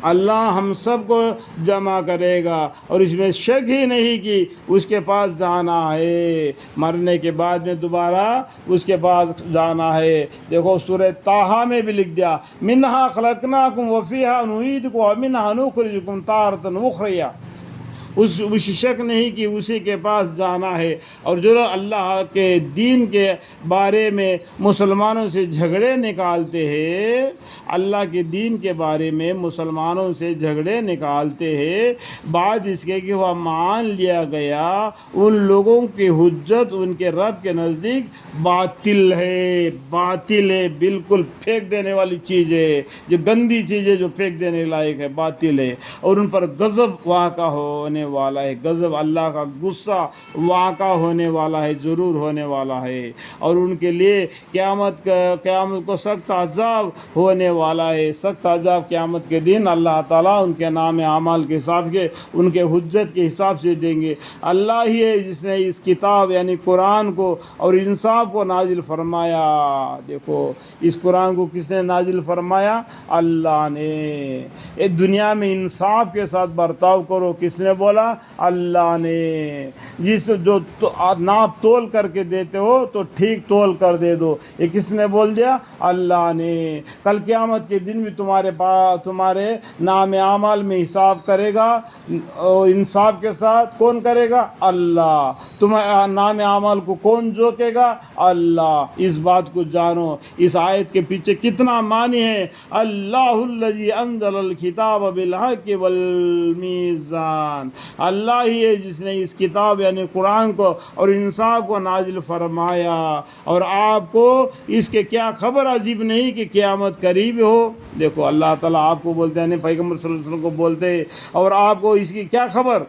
اللہ ہم سب کو جمع کرے گا، اور اس میں شک ہی نہیں کہ اس کے پاس جانا ہے، مرنے کے بعد میں دوبارہ اس کے پاس جانا ہے۔ دیکھو سورہ طٰہٰ میں بھی لکھ دیا، منہا خلقناکم وفیہا نعیدکم ومنہا نخرجکم تارۃ اخری۔ اس شک نہیں کہ اسی کے پاس جانا ہے۔ اور جو لوگ اللہ کے دین کے بارے میں مسلمانوں سے جھگڑے نکالتے ہیں، اللہ کے دین کے بارے میں مسلمانوں سے جھگڑے نکالتے ہیں، بعد اس کے کہ وہ مان لیا گیا، ان لوگوں کی حجت ان کے رب کے نزدیک باطل ہے، باطل ہے، بالکل پھینک دینے والی چیز ہے، جو گندی چیز ہے، جو پھینک دینے لائق ہے، باطل ہے۔ اور ان پر غضب واقع ہونے والا ہے، غضب اللہ کا غصہ واقع ہونے والا ہے، ضرور ہونے والا ہے۔ اور ان کے لیے قیامت کو سخت عذاب ہونے والا ہے، سخت عذاب قیامت کے دن اللہ تعالیٰ ان کے نام اعمال کے حساب کے، ان کے حجت کے حساب سے دیں گے۔ اللہ ہی ہے جس نے اس کتاب یعنی قرآن کو اور انصاف کو نازل فرمایا۔ دیکھو اس قرآن کو کس نے نازل فرمایا؟ اللہ نے۔ اس دنیا میں انصاف کے ساتھ برتاؤ کرو، کس نے بولا؟ اللہ نے۔ جو ناپ تول کر کے دیتے ہو تو ٹھیک تول کر دے دو، یہ کس نے بول دیا؟ اللہ نے۔ کل قیامت کے دن بھی تمہارے نام اعمال میں حساب کرے گا، اور انصاف کے ساتھ کون کرے گا؟ اللہ۔ تمہارے نام اعمال کو کون جوکے گا؟ اللہ۔ اس بات کو جانو، اس آیت کے پیچھے کتنا معنی ہے۔ اللہ الذی انزل الکتاب بالحق والمیزان، اللہ ہی ہے جس نے اس کتاب یعنی قرآن کو اور انصاف کو نازل فرمایا۔ اور آپ کو اس کے کیا خبر عجیب نہیں کہ قیامت قریب ہو؟ دیکھو اللہ تعالیٰ آپ کو بولتے ہیں، پیغمبر صلی اللہ علیہ وسلم کو بولتے ہیں، اور آپ کو اس کی کیا خبر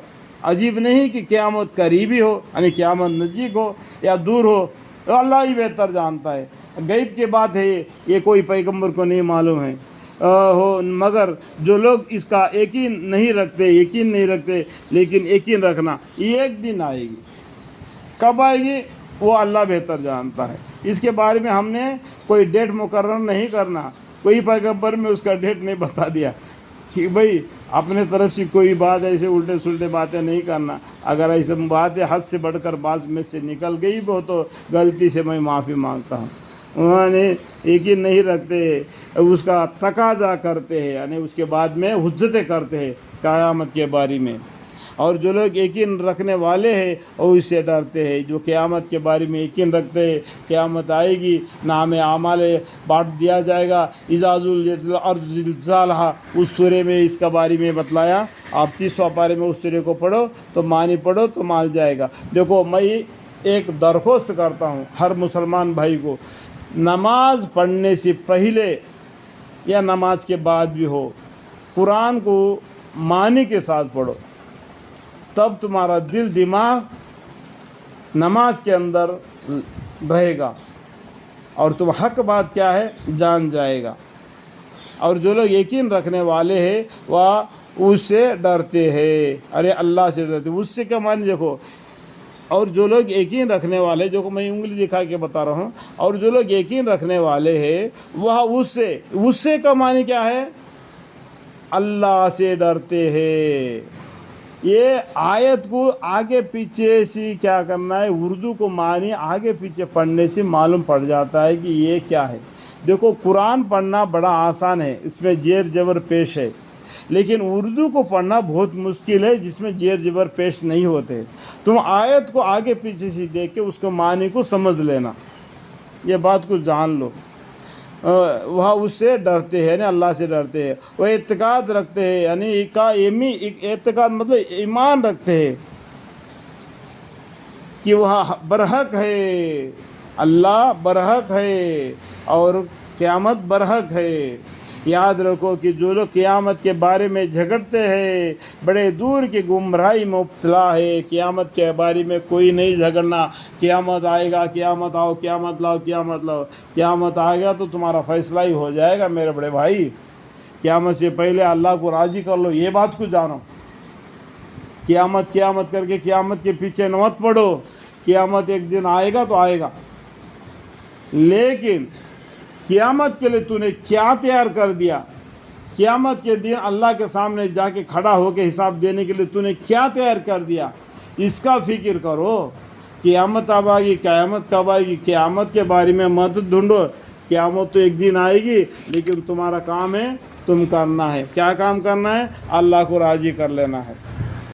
عجیب نہیں کہ قیامت قریبی ہو، یعنی قیامت نزدیک ہو یا دور ہو؟ اللہ ہی بہتر جانتا ہے، غیب کی بات ہے، یہ کوئی پیغمبر کو نہیں معلوم ہے۔ مگر جو لوگ اس کا یقین نہیں رکھتے، لیکن یقین رکھنا یہ ایک دن آئے گی، کب آئے گی وہ اللہ بہتر جانتا ہے۔ اس کے بارے میں ہم نے کوئی ڈیٹ مقرر نہیں کرنا، کوئی پیغمبر میں اس کا ڈیٹ نہیں بتا دیا کہ بھئی اپنے طرف سے کوئی بات ایسے الٹے سلٹے باتیں نہیں کرنا۔ اگر ایسے باتیں حد سے بڑھ کر بات میں سے نکل گئی وہ تو غلطی سے میں معافی مانگتا ہوں۔ انہوں نے یقین نہیں رکھتے، اس کا تقاضا کرتے ہیں، یعنی اس کے بعد میں حجتیں کرتے ہیں قیامت کے بارے میں۔ اور جو لوگ یقین رکھنے والے ہیں وہ اس سے ڈرتے ہیں، جو قیامت کے بارے میں یقین رکھتے ہیں، قیامت آئے گی، نام اعمال بانٹ دیا جائے گا، اذا زلزلت الارض زلزالہا، اس سورے میں اس کا بارے میں بتلایا۔ آپ 30واں پارے میں اس سورے کو پڑھو تو معنی پڑھو تو مال جائے گا۔ دیکھو میں ایک درخواست کرتا ہوں ہر مسلمان بھائی کو، نماز پڑھنے سے پہلے یا نماز کے بعد بھی ہو، قرآن کو معنی کے ساتھ پڑھو، تب تمہارا دل دماغ نماز کے اندر رہے گا اور تم حق بات کیا ہے جان جائے گا۔ اور جو لوگ یقین رکھنے والے ہیں وہ اس سے ڈرتے ہیں، ارے اللہ سے ڈرتے، اس سے کیا معنی دیکھو۔ اور جو لوگ یقین رکھنے والے، جو کہ میں انگلی دکھا کے بتا رہا ہوں، اور جو لوگ یقین رکھنے والے ہیں وہ اس سے کا معنی کیا ہے؟ اللہ سے ڈرتے ہیں۔ یہ آیت کو آگے پیچھے سے کیا کرنا ہے، اردو کو معنی آگے پیچھے پڑھنے سے معلوم پڑ جاتا ہے کہ یہ کیا ہے۔ دیکھو قرآن پڑھنا بڑا آسان ہے، اس میں زیر زبر پیش ہے، لیکن اردو کو پڑھنا بہت مشکل ہے جس میں زیر زبر پیش نہیں ہوتے۔ تم آیت کو آگے پیچھے سے دیکھ کے اس کو معنی کو سمجھ لینا، یہ بات کو جان لو۔ وہ اس سے ڈرتے ہیں، یعنی اللہ سے ڈرتے ہیں۔ وہ اعتقاد رکھتے ہیں، یعنی اعتقاد مطلب ایمان رکھتے ہیں کہ وہ برحق ہے، اللہ برحق ہے اور قیامت برحق ہے۔ یاد رکھو کہ جو لوگ قیامت کے بارے میں جھگڑتے ہیں بڑے دور کی گمراہی میں مبتلا ہے۔ قیامت کے بارے میں کوئی نہیں جھگڑنا، قیامت آئے گا، قیامت آؤ، قیامت لاؤ، قیامت لاؤ، قیامت آئے گا تو تمہارا فیصلہ ہی ہو جائے گا میرے بڑے بھائی۔ قیامت سے پہلے اللہ کو راضی کر لو، یہ بات کو جانو۔ قیامت کر کے قیامت کے پیچھے مت پڑو، قیامت ایک دن آئے گا تو آئے گا، لیکن قیامت کے لیے تو نے کیا تیار کر دیا، قیامت کے دن اللہ کے سامنے جا کے کھڑا ہو کے حساب دینے کے لیے تو نے کیا تیار کر دیا، اس کا فکر کرو۔ قیامت اب آئے گی، قیامت کب آئے گی، قیامت کے بارے میں مت ڈھونڈو، قیامت تو ایک دن آئے گی، لیکن تمہارا کام ہے تم کرنا ہے، کیا کام کرنا ہے، اللہ کو راضی کر لینا ہے۔